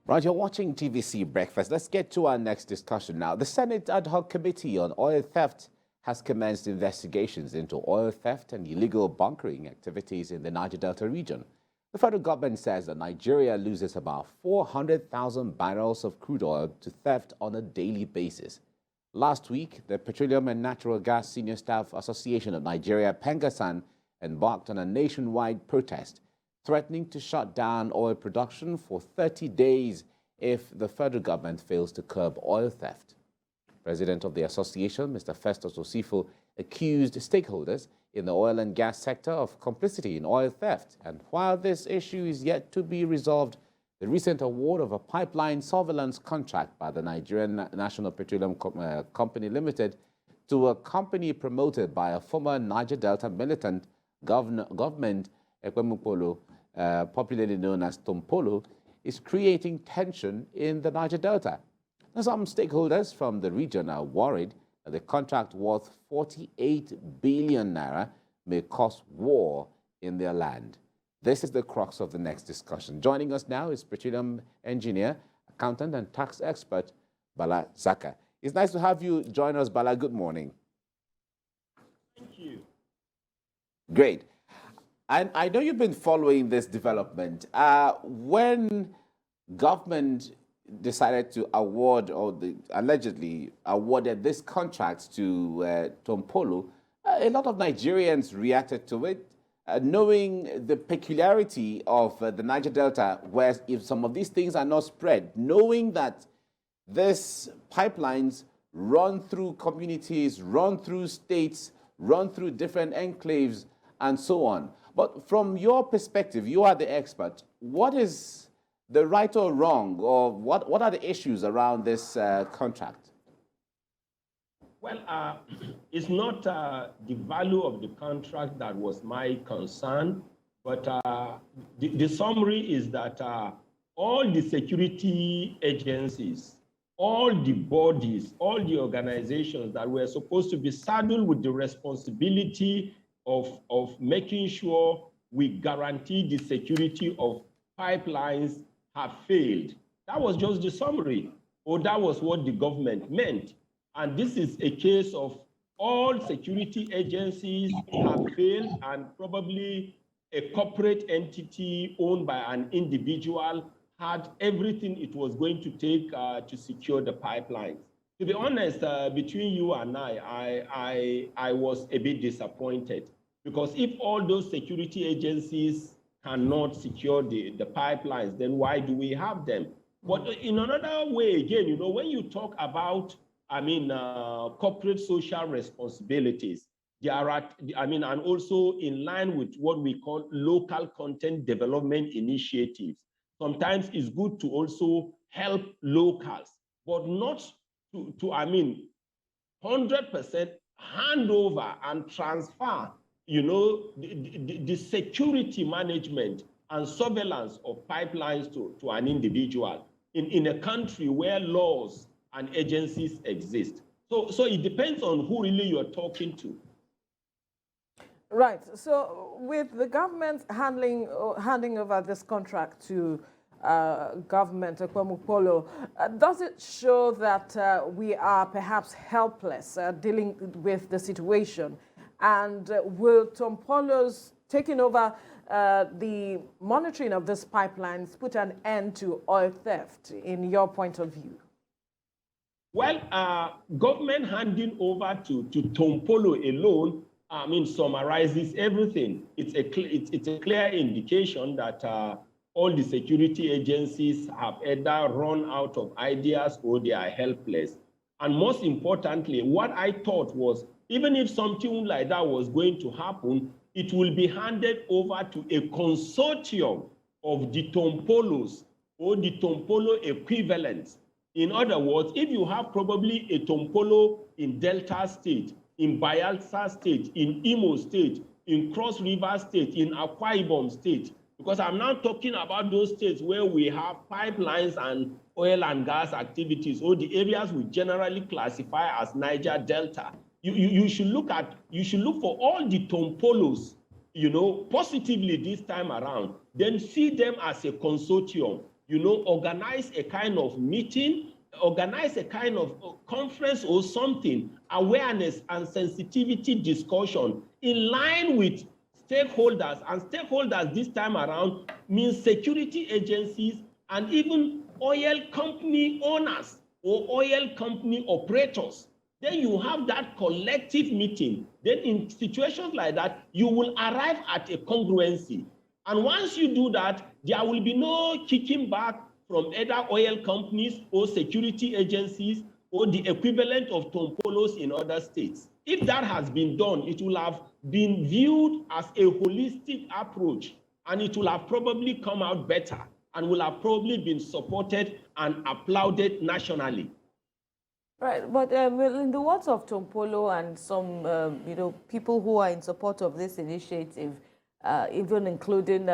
Right, you're watching TVC Breakfast. Let's get to our next discussion now. The Senate Ad Hoc Committee on Oil Theft has commenced investigations into oil theft and illegal bunkering activities in the Niger Delta region. The federal government says that Nigeria loses about 400,000 barrels of crude oil to theft on a daily basis. Last week, the Petroleum and Natural Gas Senior Staff Association of Nigeria, Pengasan, embarked on a nationwide protest, threatening to shut down oil production for 30 days if the federal government fails to curb oil theft. President of the association, Mr. Festus Osifo, accused stakeholders in the oil and gas sector of complicity in oil theft. And while this issue is yet to be resolved, the recent award of a pipeline surveillance contract by the Nigerian National Petroleum Company Limited to a company promoted by a former Niger Delta militant government, Ekpemupolo, popularly known as Tompolo, is creating tension in the Niger Delta. Now, some stakeholders from the region are worried that the contract worth 48 billion naira may cause war in their land. This is the crux of the next discussion. Joining us now is petroleum engineer, accountant, and tax expert, Bala Zaka. It's nice to have you join us, Bala. Good morning. Thank you. Great. And I know you've been following this development. When government decided to award, or allegedly awarded this contract to Tompolo, a lot of Nigerians reacted to it, knowing the peculiarity of the Niger Delta, where if some of these things are not spread, knowing that these pipelines run through communities, run through states, run through different enclaves, and so on. But from your perspective, you are the expert. What is the right or wrong, or what are the issues around this contract? Well, it's not the value of the contract that was my concern, but the summary is that all the security agencies, all the bodies, all the organizations that were supposed to be saddled with the responsibility of making sure we guarantee the security of pipelines have failed. That was just the summary, or that was what the government meant. And this is a case of all security agencies have failed, and probably a corporate entity owned by an individual had everything it was going to take to secure the pipelines. To be honest, between you and I was a bit disappointed, because if all those security agencies cannot secure the pipelines, then why do we have them? But in another way, again, you know, when you talk about, corporate social responsibilities, there are, and also in line with what we call local content development initiatives. Sometimes it's good to also help locals, but not to 100% hand over and transfer, you know, the security management and surveillance of pipelines to an individual in a country where laws and agencies exist. So it depends on who really you're talking to. Right. So with the government handing over this contract to government, Ekpemupolo, does it show that we are perhaps helpless dealing with the situation? And will Tompolo's taking over the monitoring of these pipelines put an end to oil theft, in your point of view? Well, government handing over to Tompolo alone, summarizes everything. It's a clear indication that all the security agencies have either run out of ideas or they are helpless. And most importantly, what I thought was, even if something like that was going to happen, it will be handed over to a consortium of the Tompolos or the Tompolo equivalents. In other words, if you have probably a Tompolo in Delta State, in Bayelsa State, in Imo State, in Cross River State, in Akwa Ibom State, because I'm now talking about those states where we have pipelines and oil and gas activities, or the areas we generally classify as Niger Delta. You should look for all the Tompolos, you know, positively this time around, then see them as a consortium. organize a kind of meeting, organize a kind of conference or something, awareness and sensitivity discussion in line with stakeholders. And stakeholders this time around means security agencies and even oil company owners or oil company operators. Then you have that collective meeting. Then in situations like that, you will arrive at a congruency. And once you do that, there will be no kicking back from either oil companies or security agencies or the equivalent of Tompolos in other states. If that has been done, it will have been viewed as a holistic approach, and it will have probably come out better and will have probably been supported and applauded nationally. Right, but in the words of Tompolo and some, people who are in support of this initiative, even including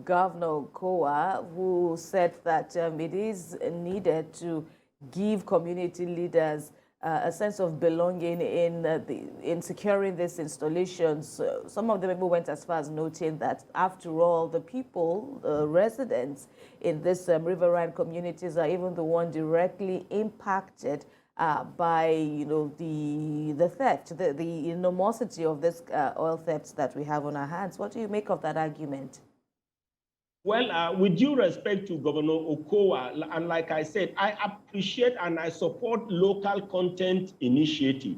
Governor Kowa, who said that it is needed to give community leaders a sense of belonging in securing these installations. Some of them even went as far as noting that, after all, the people, the residents in these riverine communities are even the one directly impacted by the theft, the enormosity of this oil thefts that we have on our hands. What do you make of that argument? Well, with due respect to Governor Okowa, and like I said, I appreciate and I support local content initiative.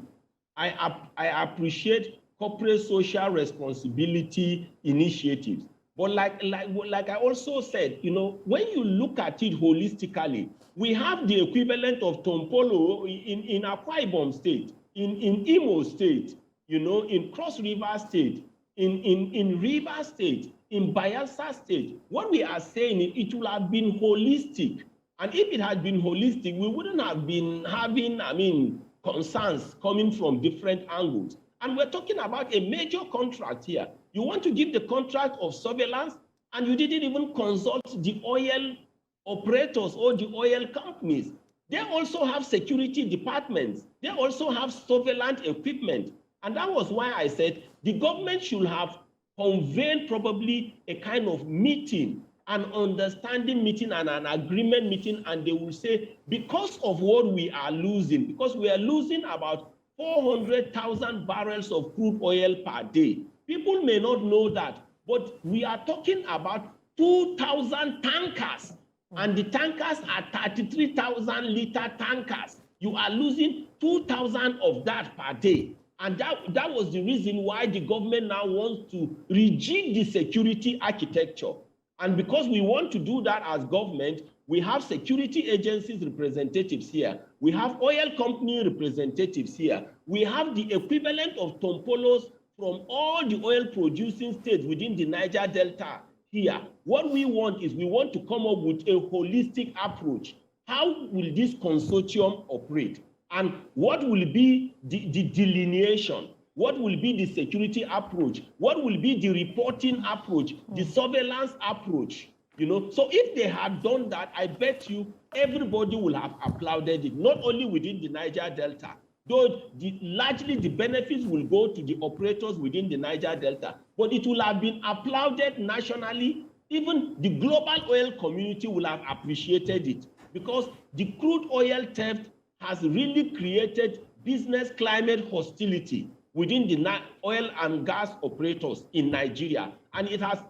I appreciate corporate social responsibility initiatives. But like I also said, when you look at it holistically, we have the equivalent of Tompolo in Akwa Ibom State, in Imo State, in Cross River State, in River State, in Bayelsa State. What we are saying is it will have been holistic. And if it had been holistic, we wouldn't have been having, concerns coming from different angles. And we're talking about a major contract here. You want to give the contract of surveillance, and you didn't even consult the oil operators or the oil companies. They also have security departments. They also have surveillance equipment. And that was why I said the government should have convened probably a kind of meeting, an understanding meeting and an agreement meeting, and they will say, because of what we are losing, because we are losing about 400,000 barrels of crude oil per day. People may not know that, but we are talking about 2,000 tankers, and the tankers are 33,000 liter tankers. You are losing 2,000 of that per day. And that was the reason why the government now wants to rejig the security architecture. And because we want to do that as government, we have security agencies representatives here. We have oil company representatives here. We have the equivalent of Tompolos from all the oil producing states within the Niger Delta here. What we want is we want to come up with a holistic approach. How will this consortium operate? And what will be the delineation? What will be the security approach? What will be the reporting approach, the surveillance approach? So if they had done that, I bet you everybody will have applauded it, not only within the Niger Delta, though largely the benefits will go to the operators within the Niger Delta, but it will have been applauded nationally. Even the global oil community will have appreciated it, because the crude oil theft has really created business climate hostility within the oil and gas operators in Nigeria. And it has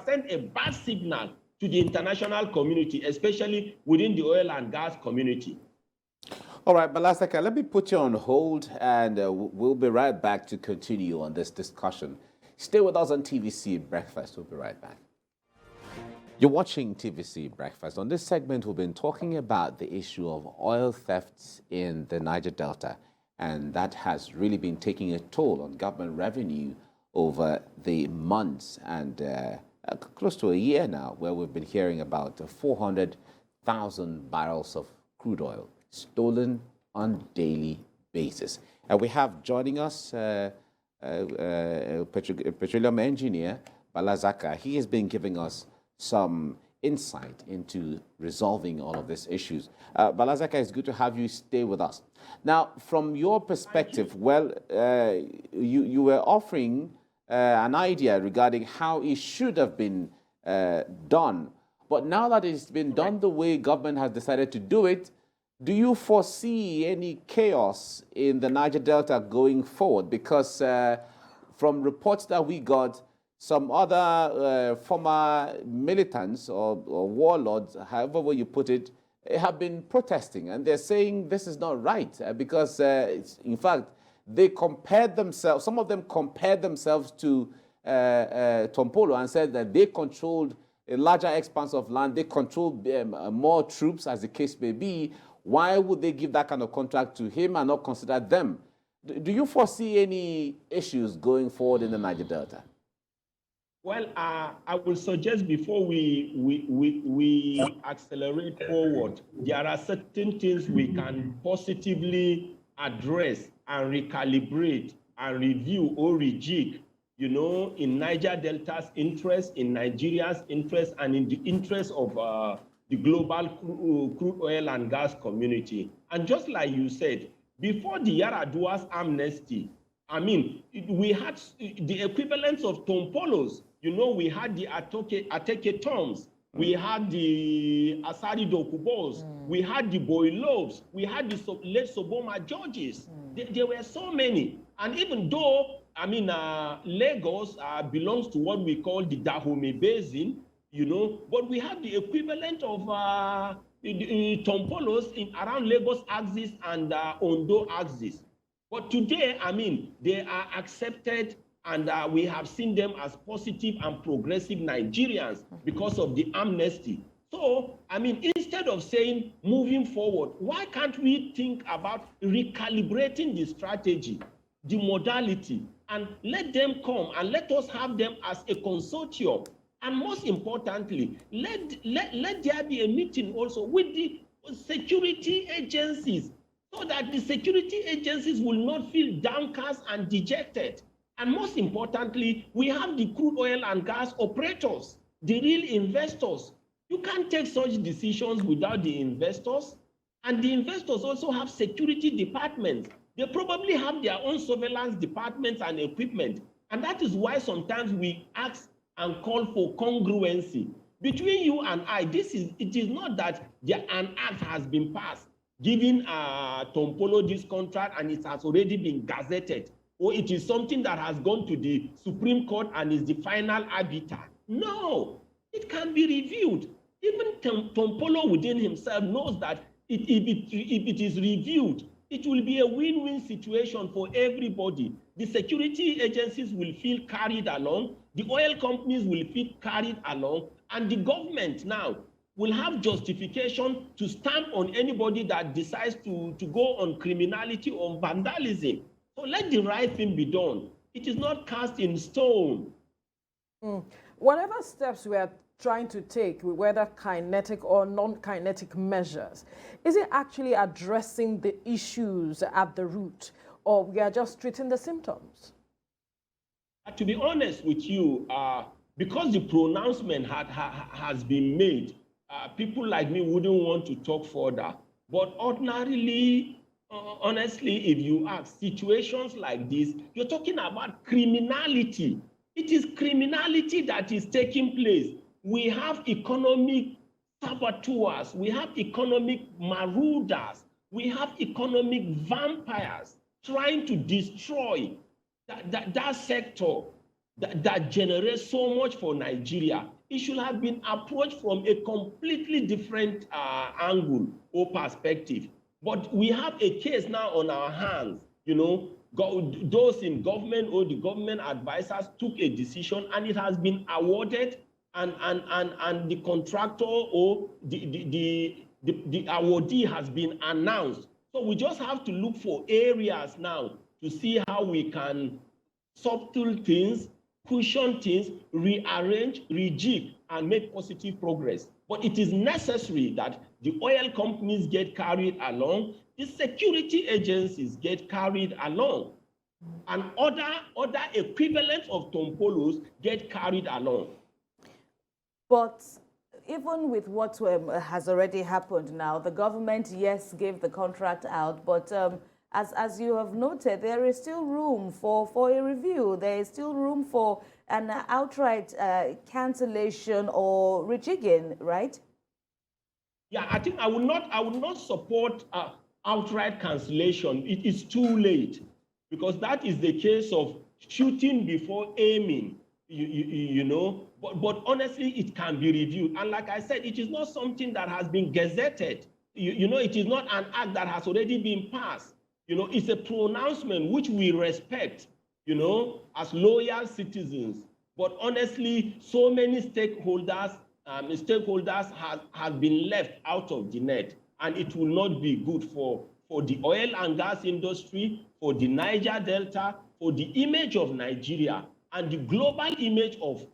sent a bad signal to the international community, especially within the oil and gas community. All right, Balasaka, let me put you on hold, and we'll be right back to continue on this discussion. Stay with us on TVC Breakfast. We'll be right back. You're watching TVC Breakfast. On this segment, we've been talking about the issue of oil thefts in the Niger Delta, and that has really been taking a toll on government revenue over the months and close to a year now, where we've been hearing about 400,000 barrels of crude oil stolen on daily basis. And we have joining us petroleum engineer Balazaka. He has been giving us some insight into resolving all of these issues. Balazaka, it's good to have you stay with us. Now, from your perspective, well, you were offering an idea regarding how it should have been done. But now that it's been done the way government has decided to do it, do you foresee any chaos in the Niger Delta going forward? Because from reports that we got, some other former militants or warlords, however way you put it, have been protesting, and they're saying this is not right because, in fact, they compared themselves, some of them compared themselves to Tompolo and said that they controlled a larger expanse of land, they controlled more troops, as the case may be. Why would they give that kind of contract to him and not consider them? Do you foresee any issues going forward in the Niger Delta? Well, I will suggest before we accelerate forward, there are certain things we can positively address and recalibrate and review or rejig, you know, in Niger Delta's interest, in Nigeria's interest, and in the interest of the global crude oil and gas community. And just like you said, before the Yaradua's amnesty, I mean, we had the equivalents of Tompolos. You know, we had the Ateke Toms, we had the Asari Dokubos, we had the Boilobs, we had the late Soboma Georges. There were so many. And even though, I mean, Lagos belongs to what we call the Dahomey Basin, you know, but we have the equivalent of Tompolos in around Lagos axis and Ondo axis. But today, I mean, they are accepted, and we have seen them as positive and progressive Nigerians because of the amnesty. So, I mean, instead of saying moving forward, why can't we think about recalibrating the strategy, the modality, and let them come and let us have them as a consortium? And most importantly, let there be a meeting also with the security agencies, so that the security agencies will not feel downcast and dejected. And most importantly, we have the crude oil and gas operators, the real investors. You can't take such decisions without the investors. And the investors also have security departments. They probably have their own surveillance departments and equipment. And that is why sometimes we ask and call for congruency. Between you and I, it is not that an act has been passed giving Tompolo this contract and it has already been gazetted, or it is something that has gone to the Supreme Court and is the final arbiter. No, it can be reviewed. Even Tompolo within himself knows that if it is reviewed, it will be a win-win situation for everybody. The security agencies will feel carried along, the oil companies will feel carried along, and the government now will have justification to stamp on anybody that decides to go on criminality or vandalism. So let the right thing be done. It is not cast in stone. Whatever steps we are trying to take, whether kinetic or non-kinetic measures, is it actually addressing the issues at the root, or we are just treating the symptoms? To be honest with you, because the pronouncement has been made, people like me wouldn't want to talk further. But ordinarily, honestly, if you ask, situations like this, you're talking about criminality. It is criminality that is taking place. We have economic saboteurs, we have economic marauders, we have economic vampires trying to destroy that sector that generates so much for Nigeria. It should have been approached from a completely different angle or perspective. But we have a case now on our hands, you know, those in government or the government advisors took a decision and it has been awarded, and the contractor or the awardee has been announced. So we just have to look for areas now to see how we can subtle things, cushion things, rearrange, rejig, and make positive progress. But it is necessary that the oil companies get carried along, the security agencies get carried along, and other equivalents of Tompolos get carried along. But even with what has already happened now, the government, yes, gave the contract out, but as you have noted, there is still room for a review. There is still room for an outright cancellation or rejigging, right? Yeah, I think I will not support outright cancellation. It is too late, because that is the case of shooting before aiming. You know, but honestly, it can be reviewed. And like I said, it is not something that has been gazetted. You know, it is not an act that has already been passed. You know, it's a pronouncement which we respect, you know, as loyal citizens. But honestly, so many stakeholders have been left out of the net, and it will not be good for the oil and gas industry, for the Niger Delta, for the image of Nigeria, and the global image of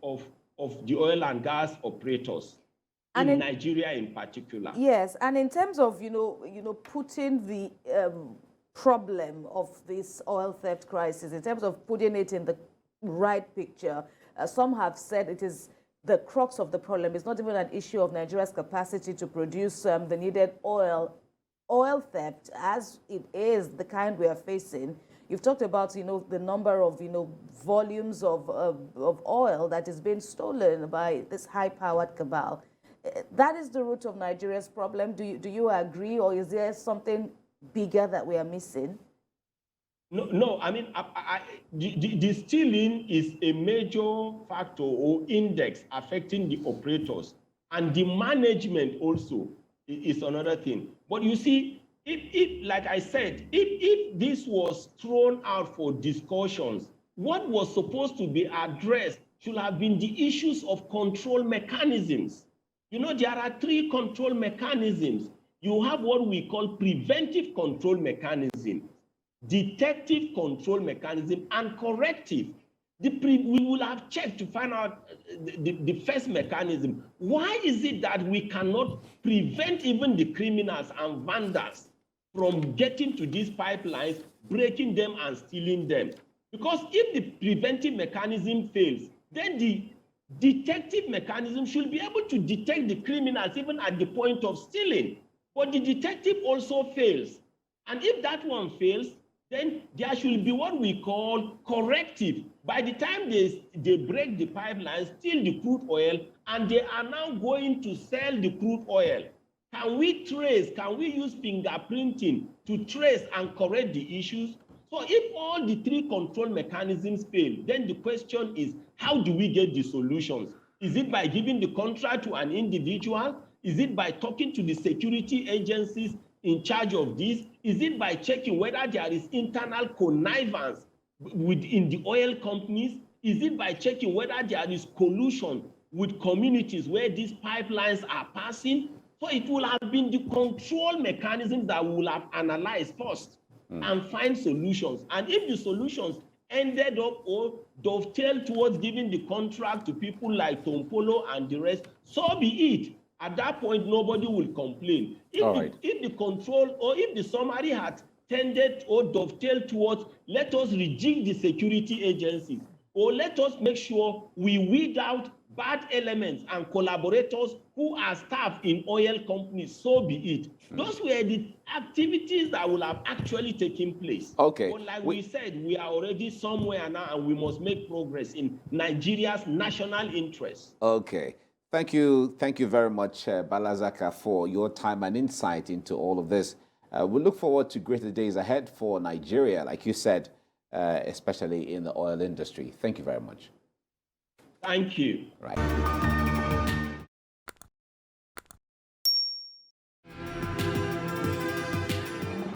the oil and gas operators, and in Nigeria in particular. Yes, and in terms of putting the problem of this oil theft crisis, in terms of putting it in the right picture, some have said it is the crux of the problem. It's not even an issue of Nigeria's capacity to produce the needed oil. Oil theft, as it is the kind we are facing. You've talked about, the number of, volumes of oil that is being stolen by this high-powered cabal. That is the root of Nigeria's problem. Do you agree, or is there something bigger that we are missing? No. I mean, the stealing is a major factor or index affecting the operators, and the management also is another thing. But you see, if like I said, if this was thrown out for discussions, what was supposed to be addressed should have been the issues of control mechanisms. You know, there are 3 control mechanisms. You have what we call preventive control mechanism, detective control mechanism, and corrective. We will have checked to find out the first mechanism. Why is it that we cannot prevent even the criminals and vandals from getting to these pipelines, breaking them and stealing them? Because if the preventive mechanism fails, then the detective mechanism should be able to detect the criminals even at the point of stealing. But the detective also fails. And if that one fails, then there should be what we call corrective. By the time they break the pipeline, steal the crude oil, and they are now going to sell the crude oil, can we use fingerprinting to trace and correct the issues? So if all the 3 control mechanisms fail, then the question is, how do we get the solutions? Is it by giving the contract to an individual? Is it by talking to the security agencies in charge of this? Is it by checking whether there is internal connivance within the oil companies? Is it by checking whether there is collusion with communities where these pipelines are passing? So it will have been the control mechanisms that we will have analyzed first and find solutions. And if the solutions ended up or dovetailed towards giving the contract to people like Tompolo and the rest, so be it. At that point, nobody will complain. If the control or if the summary had tended or dovetailed towards, let us rejig the security agencies, or let us make sure we weed out bad elements and collaborators who are staff in oil companies, so be it. Those were the activities that will have actually taken place. Okay. But like we said, we are already somewhere now, and we must make progress in Nigeria's national interests. Okay. Thank you very much, Balazaka, for your time and insight into all of this. We look forward to greater days ahead for Nigeria, like you said, especially in the oil industry. Thank you very much. Thank you. Right.